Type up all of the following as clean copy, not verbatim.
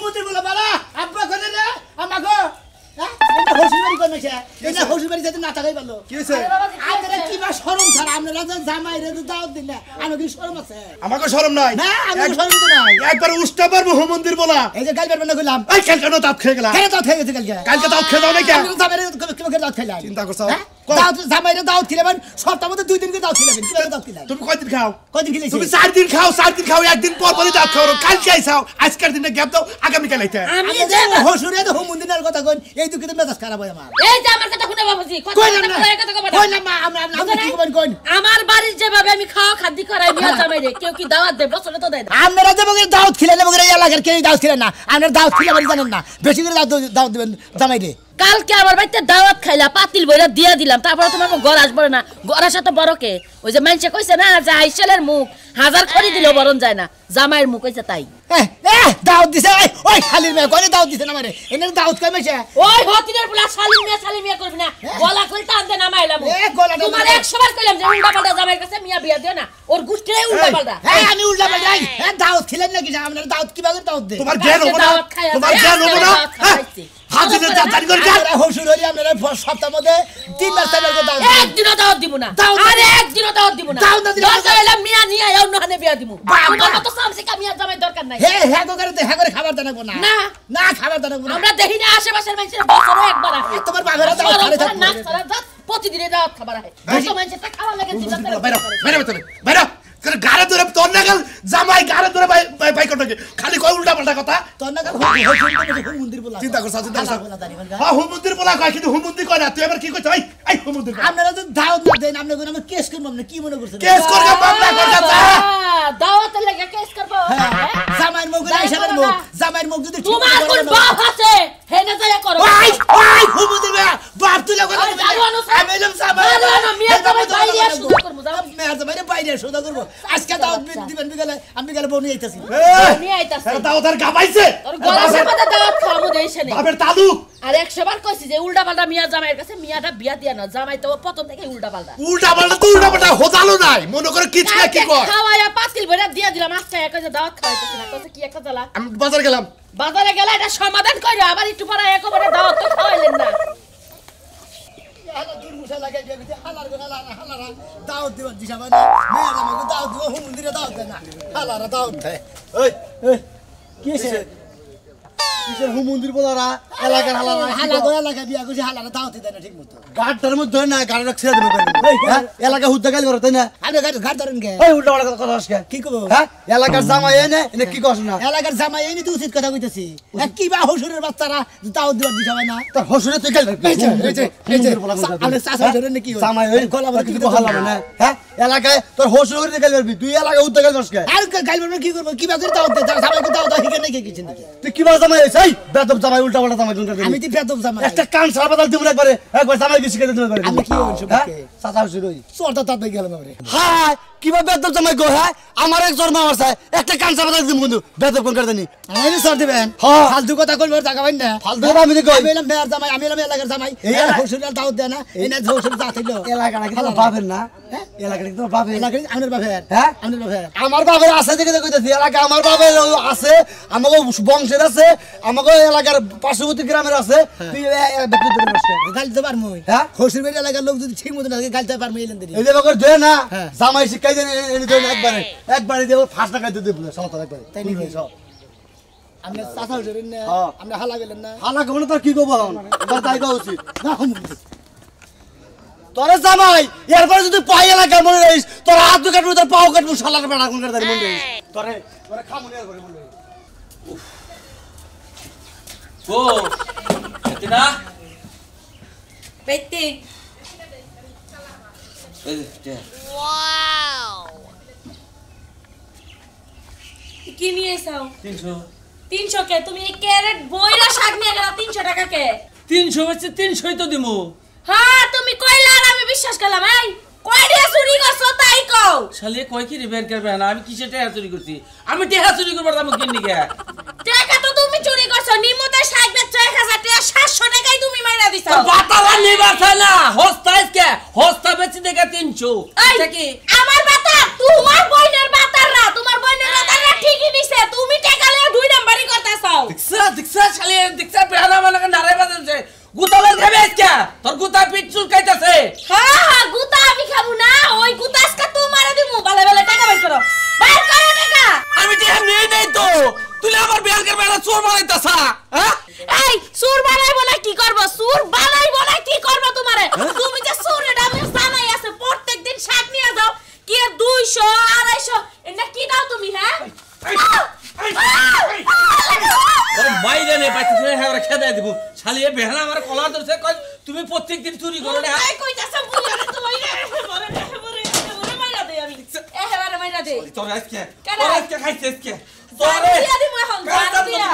হুমুতি বলা বালা আব্বা করে রে আমাগো এটা হসিবাড়ি কোন মেশে এটা হসিবাড়ি যেতে না থাকাই ভালো কি হইছে আপনারা কি বা শরম ছাড়া আপনারা যে জামাই রে দাওয়াত দিন না আমার কি শরম আছে আমাকে শরম নাই না আমার শরম তো নাই একবার উষ্টা পারবো হুমন্দির বলা এই যে কাল বের না কইলাম এই কালকে নো দাঁত খেয়ে গেলা কেন দাওয়াত খেয়ে গেছে কালকে দাঁত খেয়ে দাও না কেন জামাই রে কিভাবে দাওয়াত খাইলা চিন্তা করছো দাওয়াত জামাই রে দাওয়াত খিলাবেন সপ্তাহের মধ্যে 2 দিন করে দাওয়াত খিলাবেন কিভাবে দাওয়াত খিলাবেন তুমি কয়দিন খাও কয়দিন খিলাইছি তুমি 4 দিন খাও একদিন পর পরই দাঁত খাও কালকে আইছাও আজকের দিনে গ্যাপ দাও আগামী কাল আইতে আমি যে হসুরে তো হুমুন্দিনার কথা কই এই দুঃখে তো মেজাজ খারাপ হয় আমার এই যে আমার কথা শুনে বাবাজি কই না মা আমরা কি করবেন কই আমার বাড়ির যেভাবে আমি খাওয়া খাদ্য করাই মিয়া জামাই রে কেউ কি দাওয়াত দেয় বছরে তো দেয় না আপনারা যে বগের দাওয়াত খিলালে বগের এলাকার কেউ দাওয়াত খিলেন না আপনারা দাওয়াত খিলাবেন জানেন না বেশি করে দাওয়াত দিবেন জামাই রে কালকে আমার বাড়িতে দাওয়াত খাইলা পাতিল বইরা দিয়া দিলাম তারপরে তোমার ঘর আসবে না ঘর আসা তো বড় কে ওই যে মানুষে কইছে না যে আইসেলের মুখ হাজার খড়ি দিলেও বরণ যায় না জামাইয়ের মুখ হইছে তাই দাওয়াত দিছে ওই খালির মেয়ে কই দাওয়াত দিছে না আমারে এনে দাওয়াত কই মেছে ওই হতিনের পোলা শালির মিয়া করবি না গলা কই টান দে নামাইলাম তোমার 100 বার কইলাম যে উল্টা পাল্টা জামাইয়ের কাছে মিয়া বিয়া দিও না ওর গুষ্টিরে উল্টা পাল্টা আমি উল্টা পাল্টা দাওয়াত খিলেন নাকি আপনারা দাওয়াত কিভাবে দাওয়াত দেন তোমার জ্ঞান হবে না তোমার জ্ঞান হবে না হাজিরে জানি করে আপনারা হসুর হরি আপনারা সপ্তাহের মধ্যে 3 মাস টাইম করে দাওয়াত একদিনও দাওয়াত দিব না আরে একদিনও দাওয়াত দিব না দরকার হলে মিয়া নিয়ে আয় অন্য হানে বিয়া দিব আমার মত সামসে কামিয়া জামাই দরকার নাই হ্যাঁ গো করে খাবার দানাবো না না খাবার দানাবো না আমরা দেখি না আশেপাশের মানুষের বছরে একবার আসে তোমার বাবারা দাওয়াত খাবে না সারা রাত প্রতিদিনে দাওয়াত খাবার আসে কত মানুষের খাওয়া লাগে জিজ্ঞাসা করে বাইরে গারে ধরে তোর নাগাল জামাই গারে ধরে বাই করতে খালি কয় উল্টা পাল্টা কথা তোর নাগাল হুমুন্দির বলা চিন্তা করছ হ্যাঁ হুমুন্দির বলা কয় কিন্তু হুমুন্দি কয় না তুই এবার কি কইছ এই হুমুন্দির আপনারা তো দাওয়াত না দেন আপনি কোন আমরা কেস করব না কি মনে করছেন কেস করব মামলা করব দাওয়াত লাগে কেস করব জামাইর মুখ আইসার মুখ জামাইর মুখ যদি তোমার কোন বাপ আছে হে না যায় করো ওই হুমুন্দির বাপ তুই লাগা আমি এলাম জামাই মিয়া জামাই বাইরে শুধু করব মেয়া জামাই বাইরে শুধু করব আজকে দাওয়াত দিবেন বিকালে আমি বিকালে বউ নিয়ে আইতাছি নিয়ে আইতাছি দাওয়াতের গাবাইছে তোর গলা সাপাতে দাওয়াত খাওয়াবো দেইছে না বাপের তালুক আর 100 বার কইছি যে উল্টা পাল্টা মিয়া জামাইয়ের কাছে মিয়াটা বিয়া দিয়া না জামাই তো প্রথম থেকে উল্টা পাল্টা তো উল্টা পাল্টা হোদালো নাই মনে করে কিছু না কি কর খাওয়ায়া পাতিল ভরে দিয়া দিলাম আজকে কইছে দাওয়াত খাওয়াইতেছি না কইছে কি একটা জ্বালা আমি বাজার গেলাম বাজারে গেলে এটা সমাধান কইরা আবার একটু পরে একবারে দাওয়াত তো খাওয়াইলেন না দাওয়াত দিবেন দিশাবাই না মেয়েরা আমাকে দাওয়াত দিব হুমুন্দিরে দাওয়াত দেয় না হালারা দাওয়াত দেয় ওই কি আছে কিসের হুমুন্দির বলারা এলাকার হালারা এলাকা বিয়া করছি হালারা দাওয়াত দেয় না ঠিক মতো গাড়টার মধ্যে না গাড়িটা ছেড়ে দেবে এলাকা হুদ্দা গাল করে তাই না আপনি ঘাট ধরেন কে ওই উল্টা পাল্টা কথা আজকে কি করবো হ্যাঁ এলাকার জামাই এনে কি কস না এলাকার জামাই এই নিতে উচিত কথা কইতেছি কি বা হসুরের বাচ্চারা দাওয়াত দিবার দিশাবাই না তোর হসুরে তুই গেল আপনি চাচা ধরেন নাকি জামাই ওই গলা বলে কিছু হালাবে না হ্যাঁ এলাকায় তোর হসুরে করে গেল পারবি তুই এলাকা হুদ্দা গাল করস কে আর গাইল কি করবো কি বা করে দাওয়াত দেয় জামাইকে দাওয়াত হিকে নাকি কিছু নাকি তুই কি বা জামাই এই বেদব জামাই উল্টা পাল্টা জামাই কোন আমি তো বেদব জামাই একটা কান সারা বদল দিব একবার জামাই কি শিখাতে দিতে পারে আমি কি হইছ বাকে চাচা হসুর ওই চোরটা তাতে গেলাম রে হ্যাঁ কিবা বেদব জামাই গো হ্যাঁ আমার এক জন্ম আছে একটা কান সারা বদল দিব কিন্তু বেদব কোন করে জানি আমি সর দিবেন হ্যাঁ ফালতু কথা কইবার টাকা পাই না ফালতু আমি কই আমি এলাম মেয়ের জামাই আমি এলাম এলাকার জামাই এই হসুরের দাওয়াত দেয় না এনে হসুর দাওয়াত হইলো এলাকাটা কি তোর বাপের না এলাকাটা কি তোর বাপের এলাকার আমাদের বাপের হ্যাঁ আমাদের বাপের আমার বাপের আছে দেখে কইতাছি এলাকা আমার বাপের আছে আমাগো বংশের আছে আমাগো এলাকার পার্শ্ববর্তী গ্রামের আছে তুই ব্যক্তি দিতে পারছিস গালতে পারমু হ্যাঁ হসুর বাড়ির এলাকার লোক যদি ঠিক মতো না গালতে পারমু এলেন দেরি এই যে বকর দে না জামাই শিখাই দেন এনে দেন একবারে দেব ফাঁস টাকা দিতে বলে সমতা একবারে তাই নাকি আপনি চাচা হসুরের না আমরা হালা গেলেন না হালা কোন তোর কি কব তোর তাই কও উচিত না তোরে জামাই এরপরে যদি পাই এলাকা মনে রইস তোর হাত দু কাটবো তোর পাও কাটবো শালার বেড়া কোন করে মনে রইস তোরে তোরে খামুনি এরপরে মনে রইস ও এতনা পেতে এই যে ওয়াও কি নিয়ে এসেছো 300 300 কে তুমি ক্যারেট বইরা শাক নিয়ে গেলা 300 টাকা কে 300 বেচে 300ই তো দিমু হ্যাঁ তুমি কইলা আর আমি বিশ্বাস করলাম এই কই দিয়া চুরি করছো তাই কও শালি কই কি রিপেয়ার করবে না আমি কিসে টাকা চুরি করছি আমি টাকা চুরি করবার দাম কিন নিকে টাকা তো তুমি চুরি করছো নিমতে শাক বেচছো 1000 টাকা 700 টাকাই তুমি মাইরা দিছো তো বাতালা নিবাছ না হস্তাইস কে হস্তা বেচি দেখা 300 আচ্ছা কি আমার বাতা তোমার বইনের বাতার না তোমার বইনের বাতার না ঠিকই দিছে তুমি টাকা লয়ে দুই নাম্বারই করতাছো আমার বেয়ানকের বেলা চোর বানাইতাছা হ্যাঁ এই সুর বানাইবো না কি করব সুর বানাইবো না কি করব তোমারে তুমি যে সুর এটা আমি জানাই আছে প্রত্যেকদিন শাক নিয়ে যাও কি 200 250 এটা কি দাও তুমি হ্যাঁ ওরে মাইরে নে পাইতে হ্যাঁ ওরে খেদাই দিব শালিয়ে বেহানা আমার কলার ধরছে কই তুমি প্রত্যেকদিন চুরি করো না এই কইতাছ বুঝারে তো মাইরা বরে মাইরা দে আমি এবারে মাইরা দে তোর আজকে কেন? তোর আজকে খাইছিস আজকে তোরে দিয়া দিমু এখন জান দিয়া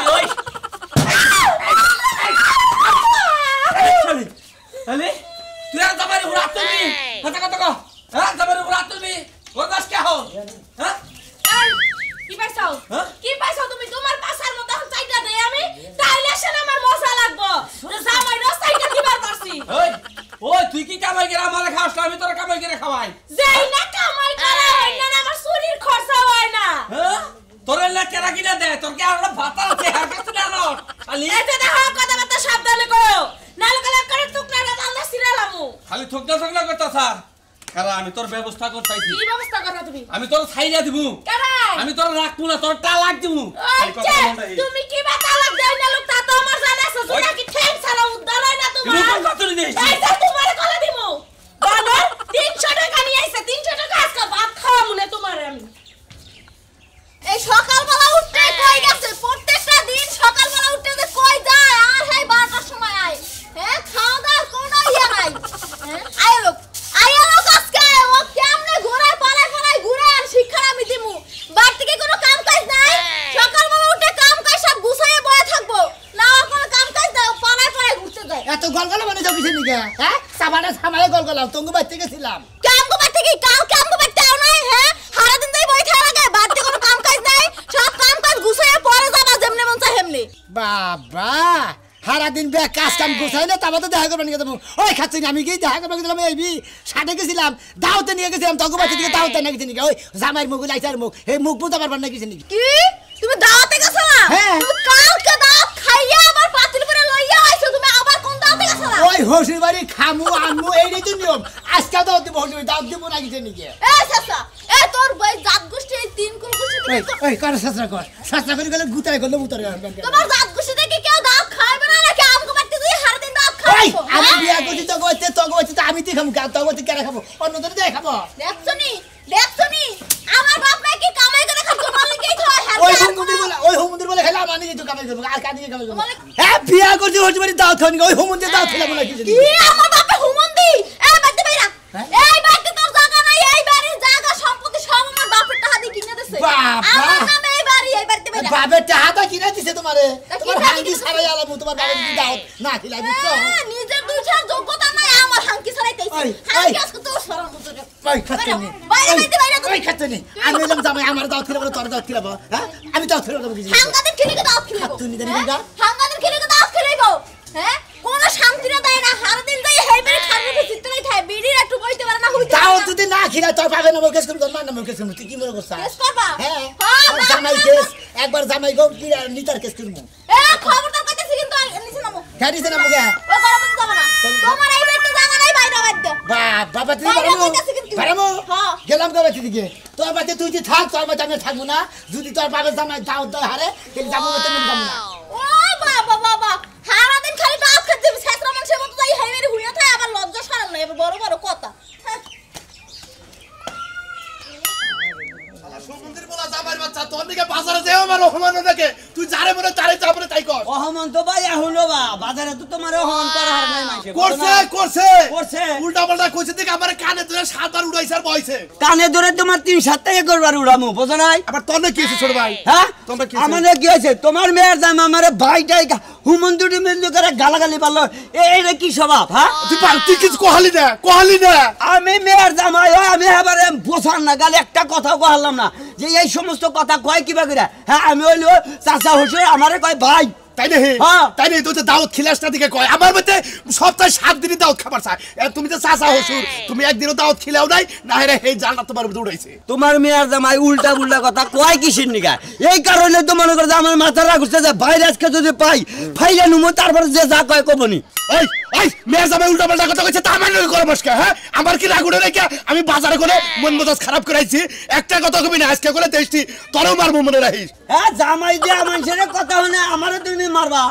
আলে তুই আর জামাইরে উড়াত তুমি কথা কথা কও হ্যাঁ জামাইরে উড়াত তুমি ওর কাজ কে হও হ্যাঁ এই কি পাইছাও হ্যাঁ? কি পাইছাও তুমি তোমার পাছার মত এখন চাইটা দেই আমি তাইলে সেন আমার মজা লাগবো জামাই রাস্তাইটা দিবার পারছি ওই ওই তুই কি কামাই করে আমারে খাওয়াস না আমি তোর কামাই করে খাওয়াই যেই না কামাই করে হয় না আমার চুরির খরচা হয় না হ্যাঁ তোর এলা কেরা কিনা দে তোর কি আর ভাতা আছে আর কিছু না না খালি এতে দেখো কথাবার্তা সাবধানে করো নালে কলা করে টুকরাটা আল্লাহ সিরালামু খালি ঠকনা করতাছা কারণ আমি তোর ব্যবস্থা করতেছি কি ব্যবস্থা করবা তুমি আমি তোর ছাইরা দিব কারাই আমি তোর রাখবো না তোর তালাক দিব খালি কথা আচ্ছা মন্ডাই তুমি কি বা তালাক দেই না লোক তা তো আমার জানা আছে ওই। সুতা কি ঠ্যাং ছাড়া উদ্ধার হয় না তুমি তোমার কোন কথা দিছিস এই যে তোমারে কলা দিমু বানর 300 টাকা নিয়ে আইছে 300 টাকা আজকে ভাত খাওয়া মনে তোমারে আমি এই সকালবেলা উঠতে কই গেছে প্রত্যেকটা দিন সকালবেলা উঠতে যে কই যায় আর হেই 12টার সময় আয় হ্যাঁ খাওয়া দাওয়ার কোনো ইয়া নাই হ্যাঁ আয় লোক আজকে ও কেমনে ঘোরায় পালায় ঘুরে আর শিক্ষা আমি দিমু বাড়ি থেকে কোনো কাম কাজ নাই সকালবেলা উঠে কাম কাজ সব গুছাইয়ে বয়ে থাকবো না আর কোনো কাম কাজ দাও পালায় ঘুরতে যায় এত গলগলা মানে যাও কিসে নিকে হ্যাঁ সাবানে সামালে গলগলা তঙ্গু বাইতে গেছিলাম কাম করতে কি কাম করতে আও নাই হ্যাঁ সারা দিন তাই বই থাকা লাগে বাড়ি থেকে কোনো কাম কাজ নাই সব কাম কাজ গুছাইয়ে পরে যাবা যেমনে মন চায় হেমনে বাবা সারা দিন বে কাজ কাম গোছাই না তারপর তো দেখা করবেন নিয়ে যাবো ওই খাচ্ছি আমি কি দেখা করবেন গেছিলাম এই সাথে গেছিলাম দাওতে নিয়ে গেছিলাম তঙ্গু বাইতে দিকে দাওতে নিয়ে গেছি নাকি ওই জামাইয়ের মুখ লাইসার মুখ এই মুখ বুঝতে পারবার না কিছু নাকি কি তুমি দাওয়াতে গেছলা হ্যাঁ। তুমি কালকে দাওয়াত খাইয়া আবার পাতিল করে লইয়া আইছো তুমি আবার কোন দাওয়াতে গেছলা ওই হসির বাড়ি খামু আনমু এইটাই তো নিয়ম আজকে দাওতে দিব হসির দাওত দিব না কিছু নাকি এ চাচা এ তোর বই জাত গোষ্ঠী এই তিন কুল গোষ্ঠী ওই ওই কর শাস্ত্রা করে গেলে গুতারে করলে উতরে তোমার জাত গোষ্ঠী থেকে কেউ দাওয়াত খাইবে না নাকি আমগো বাড়িতে তুই সারা দিন দাওয়াত ওই খাইছো আমি বিয়া করছি তো গইতে তো আমি তুই খাবো তো গইতে কেন খাবো অন্যদের দিয়ে খাবো দেখছনি আমার বাপ মা কি কামাই করে খাচ্ছ বলে কি হয় ওই হুমুন্দির বলে খেলা আমি নিজে তো কামাই করবো আর কাজ কামাই করবো হ্যাঁ বিয়া করছি হসির বাড়ি দাওত খাওনি ওই হুমুন্দির দাওত খেলাম না কিছু কি আমার বাপে হুমন্দি এ বাড়িতে বাইরা হ্যাঁ? এই বাড়িতে তোর জায়গা নাই এই বাড়ির জায়গা সম্পত্তি সব আমার বাপের টাকা দিয়ে কিনে দিছে বাবা! আমার নামে এই বাড়িতে বাইরা বাবের টাহাটা কিনে দিছে তোমারে তা কি তোমার টাকা হাঙ্গি কিনে সারাই আলামু তোমার বাবার যদি দাওত না খিলাই বুঝছো নিজের দুইটার যোগ্যতা নাই আমার হাঙ্কি ছাড়াইতেছি ওই, হাঙ্কি ওই। আজকে তো সরম বুঝরে ওই খাচ্ছেনি ওই খাচ্ছেনি আমি এলাম জামাই আমার দাওত খিলাবো তোর দাওত খিলাবো হ্যাঁ আমি দাওত খিলাবো কিছু হাঙ্গাদের খেলিকে দাওয়াত খেলিবো খাতুনি দেনি কিংবা? হাঙ্গাদের খেলিকে দাওয়াত খেলিবো হ্যাঁ কোন শান্তি না দেয় না হার দিন যাই হেই মেরে খাবে চিত্তলাই থাকে বিড়ির একটু বইতে পারে না হইতে দাওত যদি না খিলাই তোর পাবে না মুকেশ করবো না মুকেশ করবো তুই কি মনে করছিস কেস করবা হ্যাঁ হ্যাঁ, ওই জামাই কেস একবার জামাই গো কি নিতার কেস করবো এ খবরদার কইতেছি কিন্তু নিচে নামো খাইছে না মুকে ও গরম যাব না তোমার এই বেতে জায়গা নাই বাইরে বাইরে বাবা তুই বাইরে বারামু কইতাছি কিন্তু। বারামু হ্যাঁ। গেলাম কবে দিকে তোর বাড়িতে তুই যে থাক তোর বাড়িতে আমি থাকবো না যদি তোর বাবার জামাই দাও দাও হারে তাহলে যাবো না তুমি যাবো না ও বাবা সারা দিন খালি দাওয়াত খেতে ছেত্রা মানুষের মতো যাই হেই মেরে হুইয়া থাকে আবার লজ্জা শরম নাই বড় বড় কথা হ্যাঁ। সমুদ্রের বলা জামাই বাচ্চা তোর দিকে বাজারে যেও আমার অপমান দেখে তুই যারে মনে তারে যাবরে তাই কর অহমান তো ভাই হলো বা বাজারে তো তোমার অহমান করা হার নাই মাইছে করছে উল্টা পাল্টা কইছে দিকে আমার কানে ধরে সাতবার উড়াইছে আর বইছে কানে ধরে তোমার 3-7 থেকে করবার উড়ামু বুঝো নাই আবার তোর কি হইছে ছোট ভাই হ্যাঁ তোমরা কি হইছে? আমারে কি হইছে তোমার মেয়ের জামা আমারে ভাইটাই হুমন্দুটি মিন্দু করে গালাগালি পারলো এইটা কি স্বভাব হ্যাঁ তুই কিছু কহালি না আমি মেয়ের জামাই আমি এবারে বসার না গালে একটা কথাও কহালাম না যে এই সমস্ত কথা কয় কিবা করে হ্যাঁ আমি হইলো চাচা হুসুর আমারে কয় ভাই তাই না হে তাই না তুই তো দাওয়াত খিলাস না দিকে কয় আমার মতে সপ্তাহে 7 দিনই দাওয়াত খাবার চায় তুমি তো চাচা হসুর তুমি একদিনও দাওয়াত খিলাও নাই না হে হে জালটা তোমার দৌড়াইছে তোমার মেয়ের জামাই উল্টা উল্টা কথা কয় কিসের নিগা এই কারণে তো মনে করে যে আমার মাথা রাগ উঠছে যে বাইরে আজকে যদি পাই ফাইলে নুমো তারপর যে যা কয় কবনি এই এই মেয়ের জামাই উল্টা পাল্টা কথা কইছে তা মানে করে বসকা হ্যাঁ আমার কি রাগ উঠে রেখে আমি বাজারে করে মন মেজাজ খারাপ করাইছি একটা কথা কবি না আজকে করে দেশটি তোরও মারবো মনে রাখিস হ্যাঁ জামাই যে মানুষের কথা হনে আমারও তুমি মারবা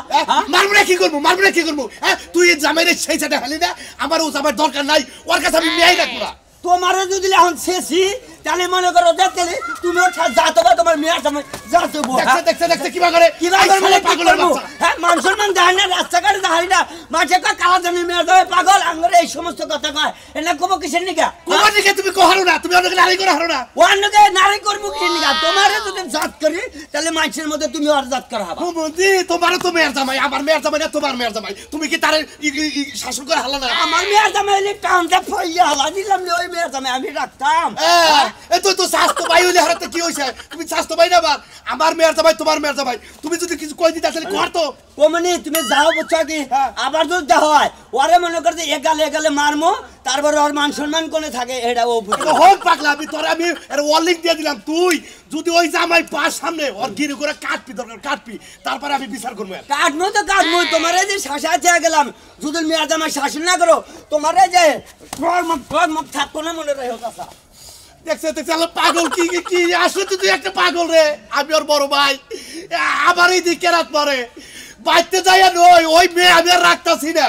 মারবো না কি করবো হ্যাঁ তুই এই জামাইরে সেই সাথে হালি না আমার ও জামাইয়ের দরকার নাই ওর কাছে আমি মেয়েই রাখবো না তোমারও যদি এখন শেষি তাহলে মনে করো দেখতে তুমিও যাতো বা তোমার মেয়ের জামাই যাতো দেখতে কিবা করে পাগলের বাচ্চা হ্যাঁ মানুষ মান যায় না রাস্তাঘাটে যায় না মাঝে কয় কালা জানি মেয়ের জামাই পাগল আঙ্গরে এই সমস্ত কথা কয় এটা কব কিসের নিকা কোন দিকে তুমি কহারো না তুমি অন্যকে নারী করে হারো না অন্যকে নারী করবো কিসের নিকা তোমারে যদি জাত করি তাহলে মানুষের মধ্যে তুমি আর জাত করা হবে বন্ধু তোমারও তো মেয়ের জামাই আমার মেয়ের জামাই না তোমার মেয়ের জামাই তুমি কি তার শাসন করে হালা না আমার মেয়ের জামাই টাউনটা ফইয়া হালা দিলাম ওই মেয়ের জামাই আমি রাখতাম তুই তো স্বাস্থ্য বাই হইলে হারাতে কি হইছে তুমি স্বাস্থ্য বাই না আমার মেয়ের জামাই তোমার মেয়ের জামাই তুমি যদি কিছু কই দিতে আসলে কর তো কোমনি তুমি যাও বুঝছো কি আবার যদি যা হয় ওরে মনে করতে এগালে মারমু তারপর ওর মান সম্মান কোনে থাকে এটা ও হোক পাগলা আমি তোরে আমি এর ওয়ার্নিং দিয়ে দিলাম তুই যদি ওই জামাই পাস সামনে ওর গিরি করে কাটপি দরকার কাটপি তারপরে আমি বিচার করব কাটমু তো কাটমু তোমারে যে শাসা চেয়ে গেলাম যদি মেয়ের জামাই শাসন না করো তোমারে যে মুখ থাকতো না মনে রাখো কথা দেখছে পাগল কি আসলে তুই একটা পাগল রে আমি ওর বড় ভাই আবার এই দিকে রাত পরে বাইতে যাইয়া নই ওই মেয়ে আমি আর রাখতাছি না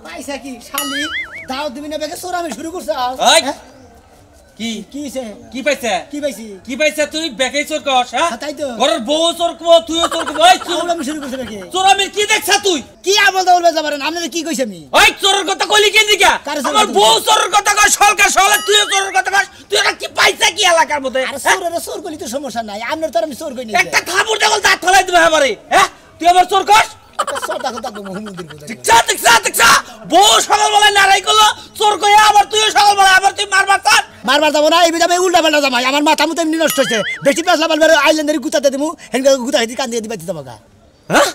পাইছা কি শালি দাও দিবি না বেগে সোরামি শুরু করছ কি কি হইছে কি পাইছে কি পাইছে তুই বেকাই চোর কস হ্যাঁ তাই তো ঘরের বউ চোর কো তুইও চোর কো ওই চোর আমি শুরু করছ নাকি চোরামি কি দেখছ তুই কি আমল দাও বলবে যাবেন আপনি কি কইছেন আমি ওই চোরের কথা কইলি কেন দিকা আমার বউ চোরের কথা কয় সরকার সলে তুইও চোরের কথা কস তুই এটা কি পাইছা কি এলাকার মধ্যে আরে চোরের কইলি তো সমস্যা নাই আপনার তো আমি চোর কই নি একটা থাপুর দেবল দাঁত ফলাই দিবে আমারে হ্যাঁ তুই আমার চোর কস সদা কথা মহমুদির কথা দেখছা বউ সকাল বেলা লড়াই করলো চোর কইয়া আবার তুইও সকাল বেলা আবার তুই মারবার যাবো না এই বিধা উল্টা পাল্টা জামাই আমার মাথা মতো এমনি নষ্ট হচ্ছে বেশি পেছলা পালবে আইল্যান্ডের গুতাতে দিমু হেনকা গুতা হেদি কান দিয়ে দিবা দিতে আমাকে হ্যাঁ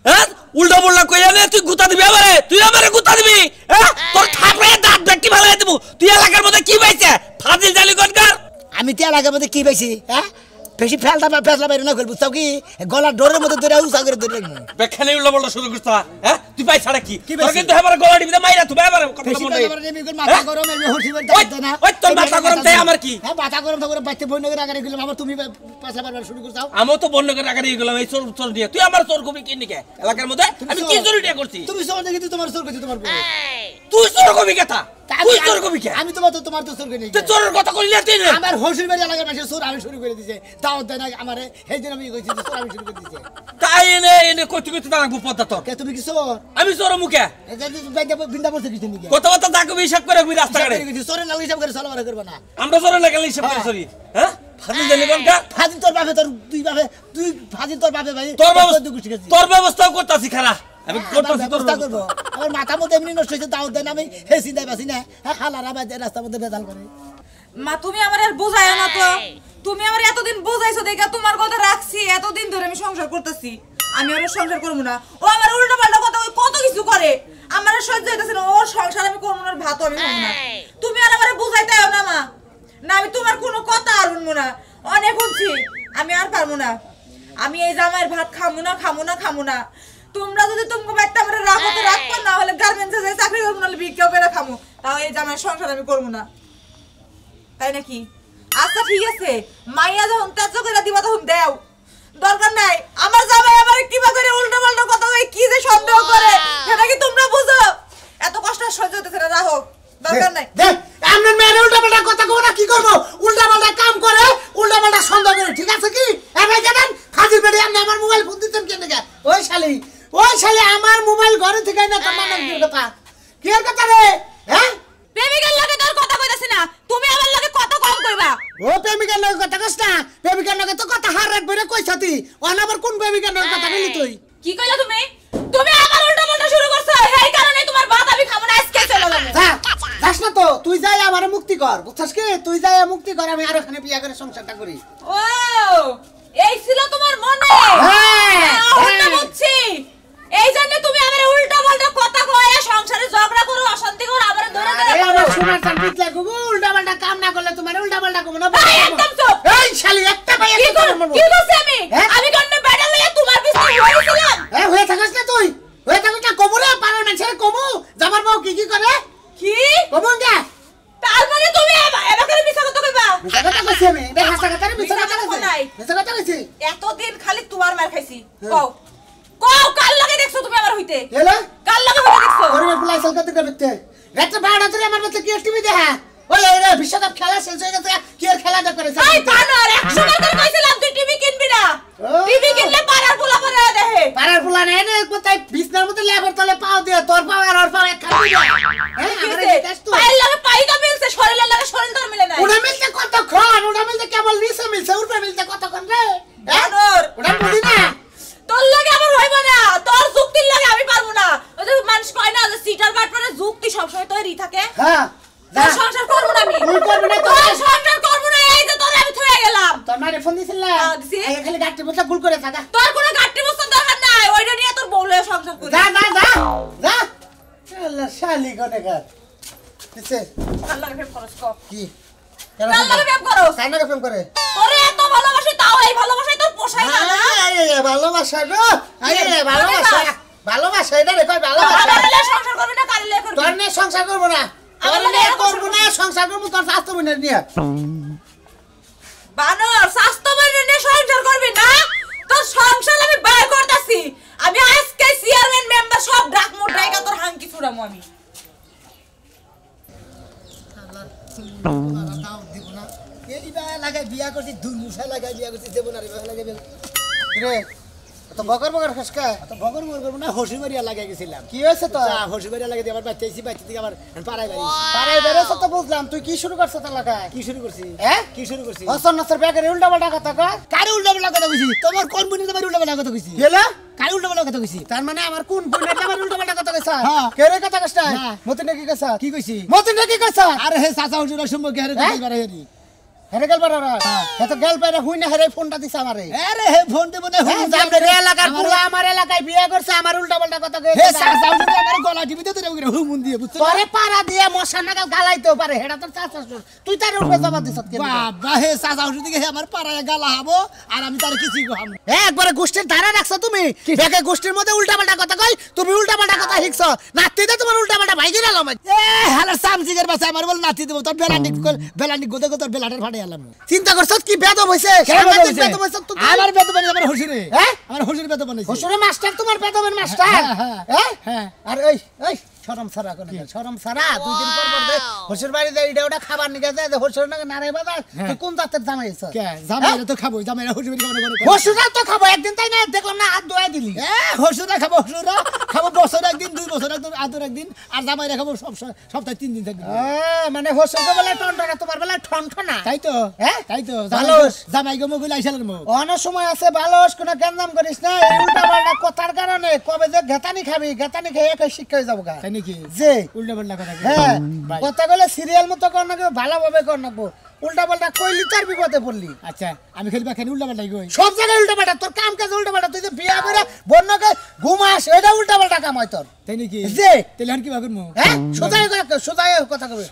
হ্যাঁ উল্টা বললা কইয়া নে তুই গুতা দিবি আমারে তুই আমারে গুতা দিবি হ্যাঁ তোর থাপড়ে দাঁত দেখি ভালো হয়ে দিবু তুই এলাকার মধ্যে কি পাইছে ফাজিল জালি গনকার আমি তো এলাকার মধ্যে কি পাইছি হ্যাঁ বেশি ফেসলা বাইরে না করবো বুঝছাও কি গলার ডোরের মধ্যে ধরে উঁচা করে ধরে রাখবো বেখানে উল্টা বলটা শুরু করছ হ্যাঁ তুই পাই ছাড়া কি তোর কিন্তু আমার গলা দিবি মাইরা তুই এবারে কথা মনে মাথা গরম এমনি হসিবার দাঁত না ওই তোর মাথা গরম তাই আমার কি হ্যাঁ মাথা গরম তো করে বাইতে বই নগর আগারে গেলাম আবার তুমি ফেসলা বারবার শুরু করছাও আমও তো বন্ধ করে আগারে গেলাম এই চোর দিয়ে তুই আমার চোর কবি কি নিকে এলাকার মধ্যে আমি কি চুরি করছি তুমি চোর দেখি তোমার চোর কইছি তোমার তুই চোর কবি কথা তুই চোর কবি কে আমি তোমার তো চোর কই নাই তুই চোরের কথা কইলি তুই না আমার হসির বাড়ি এলাকার মানুষ চোর আমি শুরু করে দিয়েছে দাওয়াত দেয় না আমারে সেইদিন আমি কইছি চোর আমি শুরু করে দিয়েছে তাই এনে কইতে দাঁড়াবো পদ্মা তোর কে তুমি কি চোর আমি চোর মুখে এই যে বিন্দা পড়ছে কিছু নাকি কত কত তাকে হিসাব করে ঘুরে রাস্তাঘাটে চোরের নাম হিসাব করে চলাফেরা করবে না আমরা চোরের না গেলে হিসাব করে চলি হ্যাঁ ফাজিল জানি কোনটা ফাজিল তোর বাপে তুই ফাজিল তোর বাপে ভাই তোর ব্যবস্থাও করতাছি খারাপ আমি করতেছি তোর ব্যবস্থা করব আমার মাথা মতো এমনি নষ্ট হইছে দাও দেন আমি হেসি দেই বাসি না হালারা বাজে রাস্তার মধ্যে বেদাল করে মা তুমি আমার আর বোঝায়ো না তো তুমি আমার এতদিন বোঝাইছো দেখা তোমার কথা রাখছি এতদিন ধরে আমি সংসার করতেছি আমি আর সংসার করব না ও আমার উল্টো পাল্টা কথা কত কিছু করে আমার সহ্য হইতাছে না ওর সংসার আমি করব না ভাত আমি খাবো না তুমি আর আমারে বুঝাইতেও না মা না আমি তোমার কোনো কথা আর শুনবো না অনেক শুনছি আমি আর পারবো না আমি এই জামাইয়ের ভাত খামু না তোমরা যদি তুমি একটা আমার রাখো তো রাখবা না হলে গার্মেন্টসে যাই চাকরি করবো না বিক্রি করে খামু তাও এই জামাইয়ের সংসার আমি করবো না তাই নাকি আচ্ছা ঠিক আছে মাইয়া যখন তেজ করে দিবা তখন দেও দরকার নাই আমার জামাই আমার কিবা করে উল্টো পাল্টা কথা কই কি যে সন্দেহ করে সেটা কি তোমরা বুঝো এত কষ্ট সহ্য হতেছে না রাখো দরকার নাই দেখ আমনের মেয়ের উল্টা পাল্টা কথা কও না কি করব উল্টা পাল্টা কাম করে উল্টা পাল্টা সন্দেহ করে ঠিক আছে কি এবারে জানেন ফাজিল বেড়ে আপনি আমার মোবাইল ফোন দিতেন কেন কে ওই শালি আমার মোবাইল ঘরে থেকে না তোমার নাম কি কথা কি এর কথা রে হ্যাঁ প্রেমিকার লগে তোর কথা কইতাছি না তুমি আমার লগে কথা কম কইবা ও প্রেমিকার লগে কথা কইছ না প্রেমিকার লগে তো কথা হার রাত বইরে কইছাতি ওন আবার কোন প্রেমিকার লগে কথা বলি তুই কি কইলা তুমি আমার উল্টা পাল্টা শুরু করছো এই কারণে তোমার ভাত আমি খাবো না আজকে চলে যাবো যাস না তো তুই যাই আমারে মুক্তি কর বুঝছস কি তুই যাই মুক্তি কর আমি আর ওখানে বিয়া করে সংসারটা করি ও এই ছিল তোমার মনে হ্যাঁ এতদিন খালি তোমার মার খাইছি কও কও কাল লাগে দেখছো তুমি আমার হইতে এলা কাল লাগে হইতে দেখছো ওরে প্লাই সাল করতে করতে রাতে 12টা ধরে আমার মধ্যে কি টিভি দেখা ওই রে বিশ্বকাপ খেলা শেষ হয়ে গেছে কি আর খেলা দেখ করে এই বানর 100 টাকা কইছিলাম তুই টিভি কিনবি না টিভি কিনলে পাড়ার পোলা পরে দেখে পাড়ার পোলা নেই না কোথায় বিছনার মধ্যে লেবার তলে পাও দিয়ে তোর পাও আর ওর পাও এক খাবি হ্যাঁ আমারে দেখাস তুই পায়ের লাগে পাই তো মিলছে শরীরের লাগে শরীর তোর মিলে নাই ওটা মিলতে কতক্ষণ ওটা মিলতে কেবল নিচে মিলছে উপরে মিলতে কতক্ষণ রে বানর ওটা বুঝি না তোর লাগে আমার হইব না তোর যুক্তির লাগে আমি পারবো না ওই যে মানুষ কয় না যে সিটার বাটপারে যুক্তি সব সময় তৈরি থাকে হ্যাঁ তোর সংসার করব না আমি তুই করবি না তোর সংসার করব না এই যে তোর আমি থয়ে গেলাম তোর মারে ফোন দিছিল না দিছি। এই খালি গাট্টি বসে ভুল করে থাকা তোর কোনো গাট্টি বস্তু দরকার নাই ওইটা নিয়ে তোর বউলে সংসার করি যা যা যা যা আল্লাহ শালি কোনে কার দিছে ভাল লাগে ফেম করস কো কি ভাল লাগে ফেম করস সাইনাকে ফোন করে তোরে এত ভালোবাসি তাও এই ভালোবাসাই তোর পোষায় না না আরে ভালোবাসা গো আরে ভালোবাসা ভালোবাসা এটা রে কই ভালোবাসা আমারে সংসার করবি না কারিলে করবি তোর নিয়ে সংসার করব না তোর নিয়ে করব না সংসার করব তোর স্বাস্থ্য বনের নিয়ে বানর স্বাস্থ্যবান নিয়ে সংসার করবি না তোর সংসার আমি ব্যয় করতেছি আমি আজকে চেয়ারম্যান মেম্বার সব ডাক মোটাইকা তোর হাঙ্কি ছুড়ামু আমি এইবা লাগাই বিয়া করছি দুই মুসা লাগাই বিয়া করছি দেব না রে লাগাই রে তো বকর বকর খসকা তো বকর বকর করব না হসিবাড়িয়া লাগাই গেছিলাম কি হয়েছে তো হসিবাড়িয়া লাগাই দিয়ে আবার বাচ্চাইছি বাচ্চা থেকে আবার পাড়ায় বাড়ি পাড়ায় বেরেছ তো বুঝলাম তুই কি শুরু করছ তো লাগা কি শুরু করছিস হ্যাঁ কি শুরু করছিস হসন নসর ব্যাগের উল্টা পাল্টা কথা কয় কারে উল্টা পাল্টা কথা কইছি তোমার কোন বুনি তোমার উল্টা পাল্টা কথা কইছি গেলা কারে উল্টা পাল্টা কথা কইছি তার মানে আমার কোন বুনি তোমার উল্টা পাল্টা কথা কইছা কে রে কথা কইছা মতিনে কি কইছা কি কইছি মতিনে কি কইছা আরে হে চাচা হুজুরের সম্পর্কে হেরে কইবার হেরি হেরে গেল বারা এত গেল পারে হুই না হেরে ফোনটা দিছ আমারে আরে হে ফোন দেব না হুই আমরা রে এলাকার পুরা আমার এলাকায় বিয়ে করছে আমার উল্টা পাল্টা কথা কইছে হে চাচা হুজুর আমার গলা টিপিতে ধরে ওরে হুমুন দিয়ে বুঝছ তোরে পাড়া দিয়ে মশা নাগাল গালাইতেও পারে হেডা তোর চাচা তুই তার উপরে জবাব দিছ কে বাবা হে চাচা হুজুর দিকে আমার পাড়ায় গালা হাবো আর আমি তার কিছুই কহাম একবারে গোষ্ঠীর ধারা রাখছো তুমি একে গোষ্ঠীর মধ্যে উল্টা পাল্টা কথা কই তুমি উল্টা পাল্টা কথা শিখছো নাতিতে তোমার উল্টা পাল্টা ভাই গিয়ে লাম এ হালা সামজিগের বাসা আমার বল নাতি দেব তোর বেলান্ডিক গোদে তোর বেলাটার ফাটে এলাম চিন্তা করছস কি বেদব হইছে বেদব হইছে আমার বেদব বানি আমার হুজুরে হ্যাঁ আমার হুজুরে বেদব বানাইছে হুজুরে মাস্টার তোমার বেদবের মাস্টার হ্যাঁ হ্যাঁ আর এই শরম সারা কোন শরম সারা দুই দিন পর দে হুজুর বাড়ি দে এটা ওটা খাবার নিয়ে যায় হুজুর না নারে বাজার তুই কোন জাতের জামাইছ কে জামাইরা তো খাবো জামাইরা হুজুর কেমন করে হুজুরা তো খাবো একদিন তাই না দেখলাম না হাত ধোয়া দিলি হুজুরা খাবো বছর একদিন দুই বছর একদিন আদর একদিন আর জামাইরা খাবো সপ্তাহে 3 দিন থাকবে মানে হুজুর বেলা টনটনা তোমার বেলা ঠনঠনা তাই তো হ্যাঁ তাই তো ভালো জামাই গো মগুল আইসালের মো অন্য সময় আছে ভালো কোন গঞ্জাম করিস না এই উল্টা পাল্টা কথার কারণে কবে যে গেতানি খাবি গেতানি খেয়ে একা শিক্ষা হয়ে যাবো গা তাই নাকি যে উল্টা পাল্টা কথা হ্যাঁ কথা বলে সিরিয়াল মতো কর না ভালোভাবে কর না উল্টা পাল্টা কইলি তার বিপদে পড়লি আচ্ছা আমি খেলি বাখানি উল্টা পাল্টা কই সব জায়গায় উল্টা পাল্টা তোর কাম কাজ উল্টা পাল্টা তুই যে বিয়া করে বন্যকে ঘুমাস এটা উল্টা পাল্টা কাম হয় তোর তাই নাকি যে তাহলে আর কি ভাগ করব হ্যাঁ সোজাই কথা কবে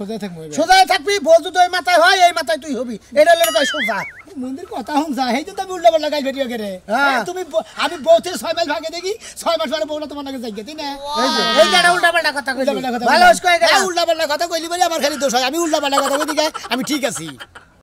সোজাই থাকবি বল যদি ওই মাথায় হয় এই মাথায় তুই হবি এটা হলো কই সোজা মন্দির কথা হুন যা হেই তো তুমি উল্টা পাল্টা গাই ভিডিও করে তুমি আমি বউতে 6 মাইল ভাগে দেখি 6 মাস পরে বউটা তোমার নাকি যাই গেতি না এই যে উল্টা পাল্টা কথা কইলি ভালো কই উল্টা পাল্টা কথা কইলি বলে আমার খালি দোষ হয় আমি উল্টা পাল্টা কথা কই দিই আমি ঠিক আছি